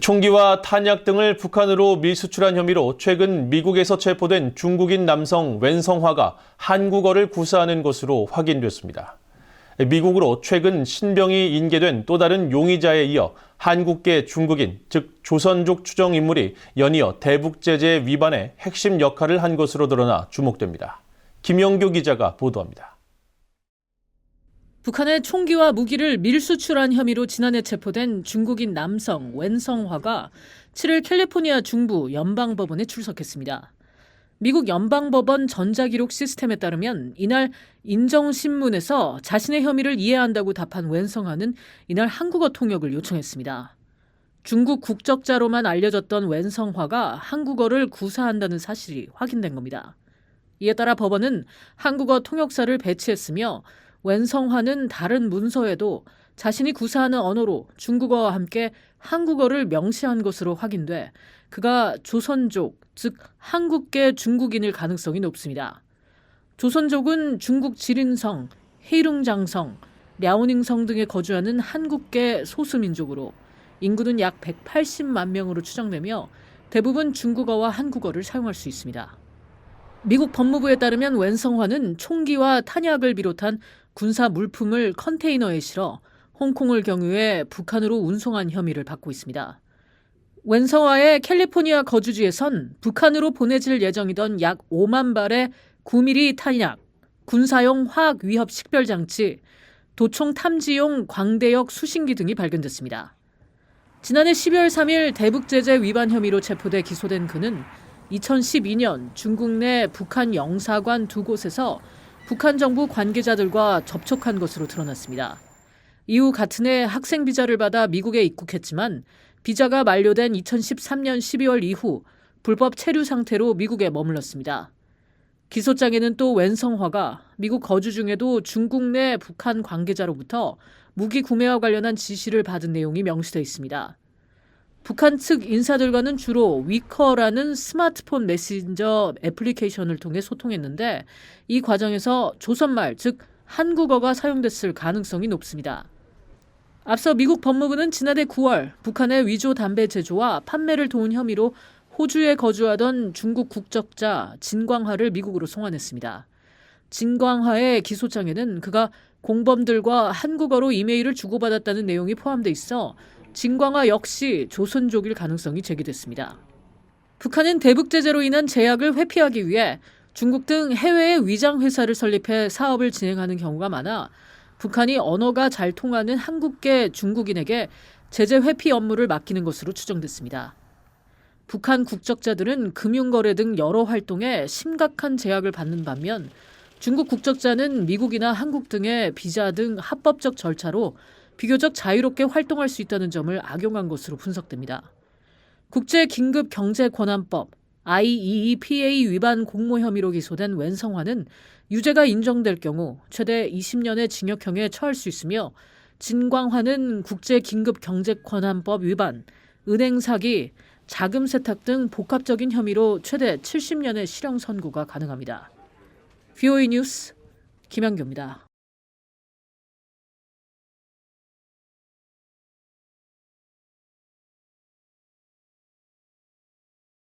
총기와 탄약 등을 북한으로 밀수출한 혐의로 최근 미국에서 체포된 중국인 남성 웬성화가 한국어를 구사하는 것으로 확인됐습니다. 미국으로 최근 신병이 인계된 또 다른 용의자에 이어 한국계 중국인, 즉 조선족 추정 인물이 연이어 대북제재 위반의 핵심 역할을 한 것으로 드러나 주목됩니다. 김영교 기자가 보도합니다. 북한의 총기와 무기를 밀수출한 혐의로 지난해 체포된 중국인 남성 웬성화가 7일 캘리포니아 중부 연방법원에 출석했습니다. 미국 연방법원 전자기록 시스템에 따르면 이날 인정신문에서 자신의 혐의를 이해한다고 답한 웬성화는 이날 한국어 통역을 요청했습니다. 중국 국적자로만 알려졌던 웬성화가 한국어를 구사한다는 사실이 확인된 겁니다. 이에 따라 법원은 한국어 통역사를 배치했으며 웬성화는 다른 문서에도 자신이 구사하는 언어로 중국어와 함께 한국어를 명시한 것으로 확인돼 그가 조선족, 즉 한국계 중국인일 가능성이 높습니다. 조선족은 중국 지린성, 헤이룽장성, 랴오닝성 등에 거주하는 한국계 소수민족으로 인구는 약 180만 명으로 추정되며 대부분 중국어와 한국어를 사용할 수 있습니다. 미국 법무부에 따르면 웬성화는 총기와 탄약을 비롯한 군사 물품을 컨테이너에 실어 홍콩을 경유해 북한으로 운송한 혐의를 받고 있습니다. 웬성화의 캘리포니아 거주지에선 북한으로 보내질 예정이던 약 5만 발의 9mm 탄약, 군사용 화학 위협 식별장치, 도총 탐지용 광대역 수신기 등이 발견됐습니다. 지난해 12월 3일 대북제재 위반 혐의로 체포돼 기소된 그는 2012년 중국 내 북한 영사관 2곳에서 북한 정부 관계자들과 접촉한 것으로 드러났습니다. 이후 같은 해 학생 비자를 받아 미국에 입국했지만 비자가 만료된 2013년 12월 이후 불법 체류 상태로 미국에 머물렀습니다. 기소장에는 또 웬성화가 미국 거주 중에도 중국 내 북한 관계자로부터 무기 구매와 관련한 지시를 받은 내용이 명시돼 있습니다. 북한 측 인사들과는 주로 위커라는 스마트폰 메신저 애플리케이션을 통해 소통했는데 이 과정에서 조선말, 즉 한국어가 사용됐을 가능성이 높습니다. 앞서 미국 법무부는 지난해 9월 북한의 위조 담배 제조와 판매를 도운 혐의로 호주에 거주하던 중국 국적자 진광하를 미국으로 송환했습니다. 진광하의 기소장에는 그가 공범들과 한국어로 이메일을 주고받았다는 내용이 포함돼 있어 진광하 역시 조선족일 가능성이 제기됐습니다. 북한은 대북제재로 인한 제약을 회피하기 위해 중국 등 해외에 위장회사를 설립해 사업을 진행하는 경우가 많아 북한이 언어가 잘 통하는 한국계 중국인에게 제재 회피 업무를 맡기는 것으로 추정됐습니다. 북한 국적자들은 금융거래 등 여러 활동에 심각한 제약을 받는 반면 중국 국적자는 미국이나 한국 등의 비자 등 합법적 절차로 비교적 자유롭게 활동할 수 있다는 점을 악용한 것으로 분석됩니다. 국제긴급경제권한법 IEEPA 위반 공모 혐의로 기소된 웬성화는 유죄가 인정될 경우 최대 20년의 징역형에 처할 수 있으며 진광화는 국제긴급경제권한법 위반, 은행 사기, 자금 세탁 등 복합적인 혐의로 최대 70년의 실형 선고가 가능합니다. VOA 뉴스 김양교입니다.